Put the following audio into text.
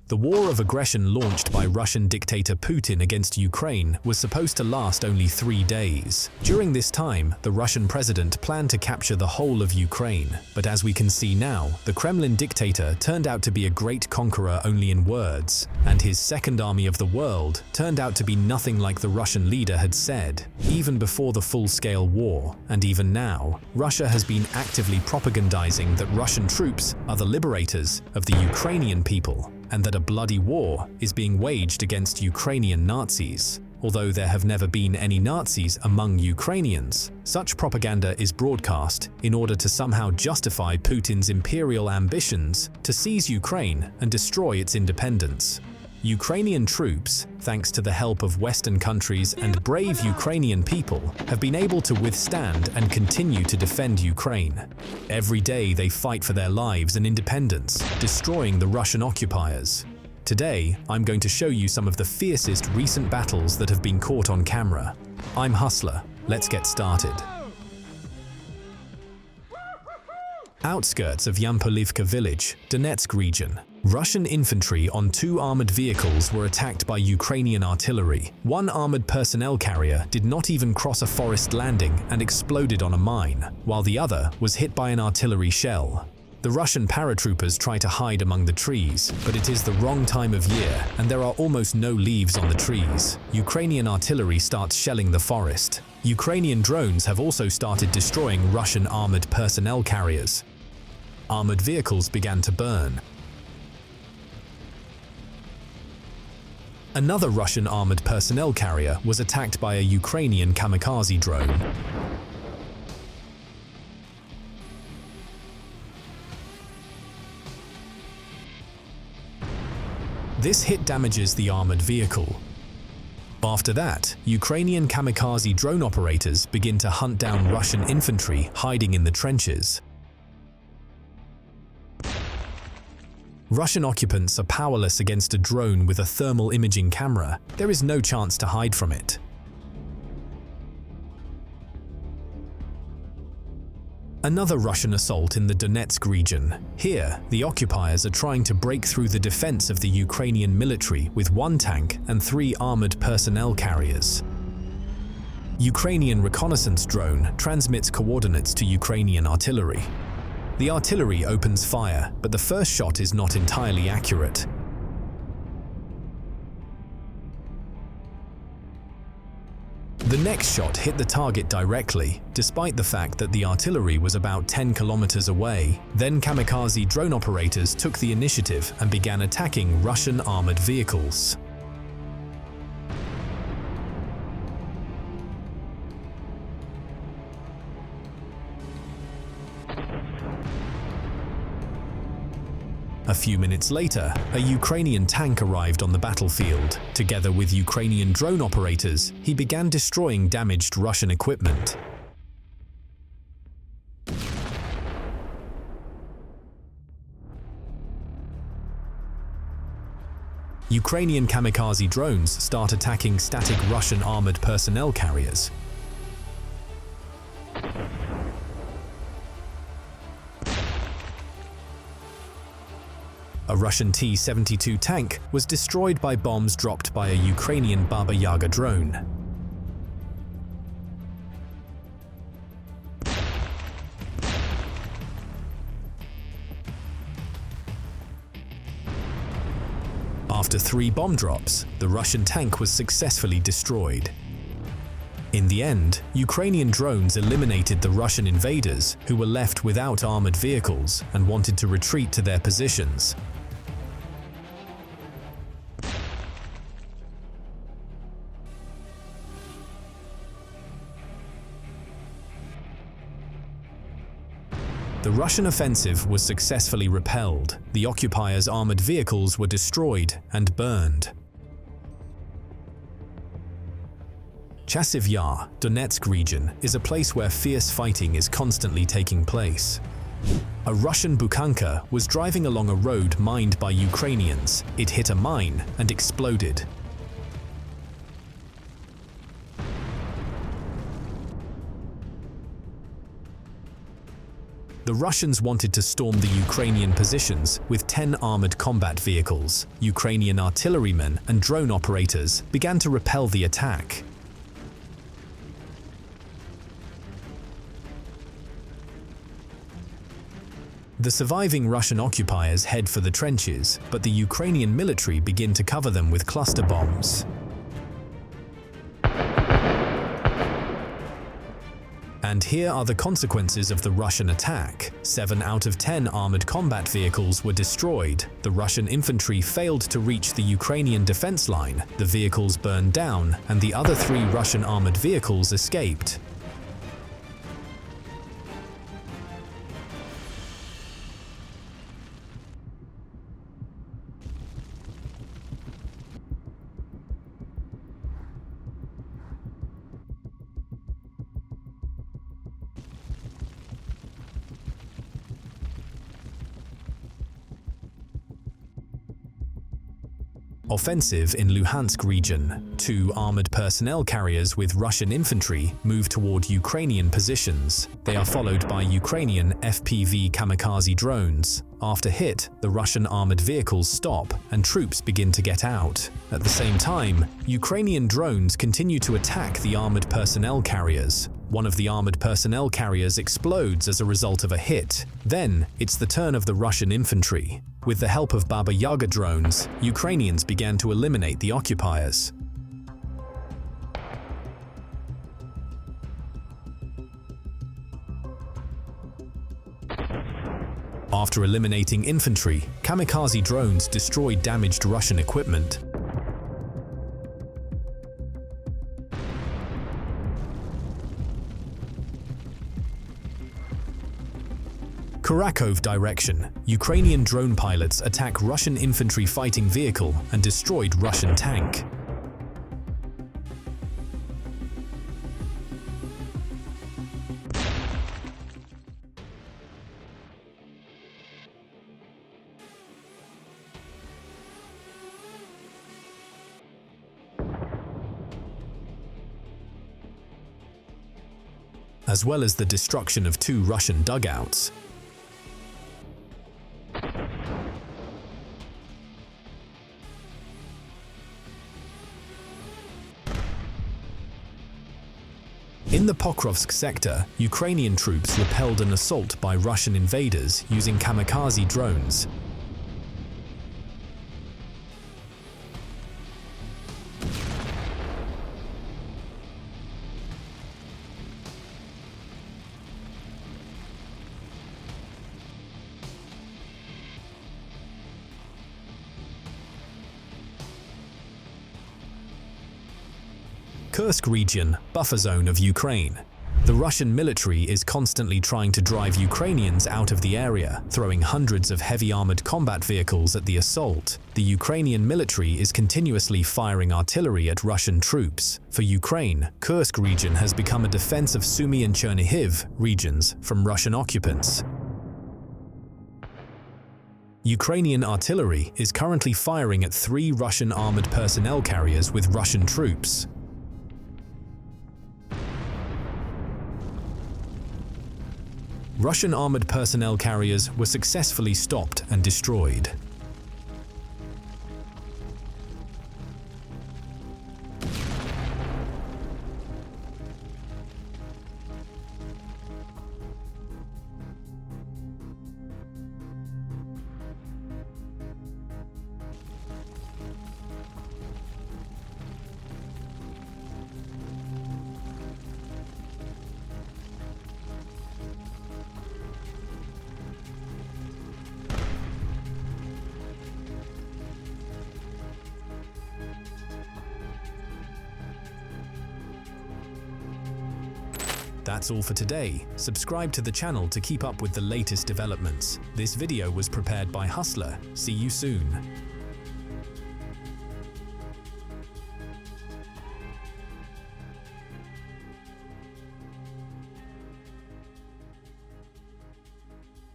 The war of aggression launched by Russian dictator Putin against Ukraine was supposed to last only 3 days. During this time, the Russian president planned to capture the whole of Ukraine. But as we can see now, the Kremlin dictator turned out to be a great conqueror only in words, and his second army of the world turned out to be nothing like the Russian leader had said. Even before the full-scale war, and even now, Russia has been actively propagandizing that Russian troops are the liberators of the Ukrainian people, and that a bloody war is being waged against Ukrainian Nazis. Although there have never been any Nazis among Ukrainians, such propaganda is broadcast in order to somehow justify Putin's imperial ambitions to seize Ukraine and destroy its independence. Ukrainian troops, thanks to the help of Western countries and brave Ukrainian people, have been able to withstand and continue to defend Ukraine. Every day they fight for their lives and independence, destroying the Russian occupiers. Today, I'm going to show you some of the fiercest recent battles that have been caught on camera. I'm Hustler. Let's get started. Outskirts of Yampilivka village, Donetsk region. Russian infantry on 2 armored vehicles were attacked by Ukrainian artillery. One armored personnel carrier did not even cross a forest landing and exploded on a mine, while the other was hit by an artillery shell. The Russian paratroopers try to hide among the trees, but it is the wrong time of year and there are almost no leaves on the trees. Ukrainian artillery starts shelling the forest. Ukrainian drones have also started destroying Russian armored personnel carriers. Armored vehicles began to burn. Another Russian armored personnel carrier was attacked by a Ukrainian kamikaze drone. This hit damages the armored vehicle. After that, Ukrainian kamikaze drone operators begin to hunt down Russian infantry hiding in the trenches. Russian occupants are powerless against a drone with a thermal imaging camera. There is no chance to hide from it. Another Russian assault in the Donetsk region. Here, the occupiers are trying to break through the defense of the Ukrainian military with 1 tank and 3 armored personnel carriers. Ukrainian reconnaissance drone transmits coordinates to Ukrainian artillery. The artillery opens fire, but the first shot is not entirely accurate. The next shot hit the target directly, despite the fact that the artillery was about 10 kilometers away. Then kamikaze drone operators took the initiative and began attacking Russian armored vehicles. A few minutes later, a Ukrainian tank arrived on the battlefield. Together with Ukrainian drone operators, he began destroying damaged Russian equipment. Ukrainian kamikaze drones start attacking static Russian armored personnel carriers. A Russian T-72 tank was destroyed by bombs dropped by a Ukrainian Baba Yaga drone. After 3 bomb drops, the Russian tank was successfully destroyed. In the end, Ukrainian drones eliminated the Russian invaders who were left without armored vehicles and wanted to retreat to their positions. The Russian offensive was successfully repelled. The occupiers' armored vehicles were destroyed and burned. Chasiv Yar, Donetsk region, is a place where fierce fighting is constantly taking place. A Russian bukhanka was driving along a road mined by Ukrainians. It hit a mine and exploded. The Russians wanted to storm the Ukrainian positions with 10 armored combat vehicles. Ukrainian artillerymen and drone operators began to repel the attack. The surviving Russian occupiers head for the trenches, but the Ukrainian military begin to cover them with cluster bombs. And here are the consequences of the Russian attack. 7 out of 10 armored combat vehicles were destroyed. The Russian infantry failed to reach the Ukrainian defense line. The vehicles burned down, and the other 3 Russian armored vehicles escaped. Offensive in Luhansk region. 2 armored personnel carriers with Russian infantry move toward Ukrainian positions. They are followed by Ukrainian FPV kamikaze drones. After hit, the Russian armored vehicles stop and troops begin to get out. At the same time, Ukrainian drones continue to attack the armored personnel carriers. One of the armored personnel carriers explodes as a result of a hit. Then, it's the turn of the Russian infantry. With the help of Baba Yaga drones, Ukrainians began to eliminate the occupiers. After eliminating infantry, kamikaze drones destroyed damaged Russian equipment. Kurakhove direction. Ukrainian drone pilots attack Russian infantry fighting vehicle and destroyed Russian tank. As well as the destruction of 2 Russian dugouts. In the Pokrovsk sector, Ukrainian troops repelled an assault by Russian invaders using kamikaze drones. Kursk region, buffer zone of Ukraine. The Russian military is constantly trying to drive Ukrainians out of the area, throwing hundreds of heavy armored combat vehicles at the assault. The Ukrainian military is continuously firing artillery at Russian troops. For Ukraine, Kursk region has become a defense of Sumy and Chernihiv regions from Russian occupants. Ukrainian artillery is currently firing at 3 Russian armored personnel carriers with Russian troops. Russian armored personnel carriers were successfully stopped and destroyed. That's all for today. Subscribe to the channel to keep up with the latest developments. This video was prepared by Hustler. See you soon.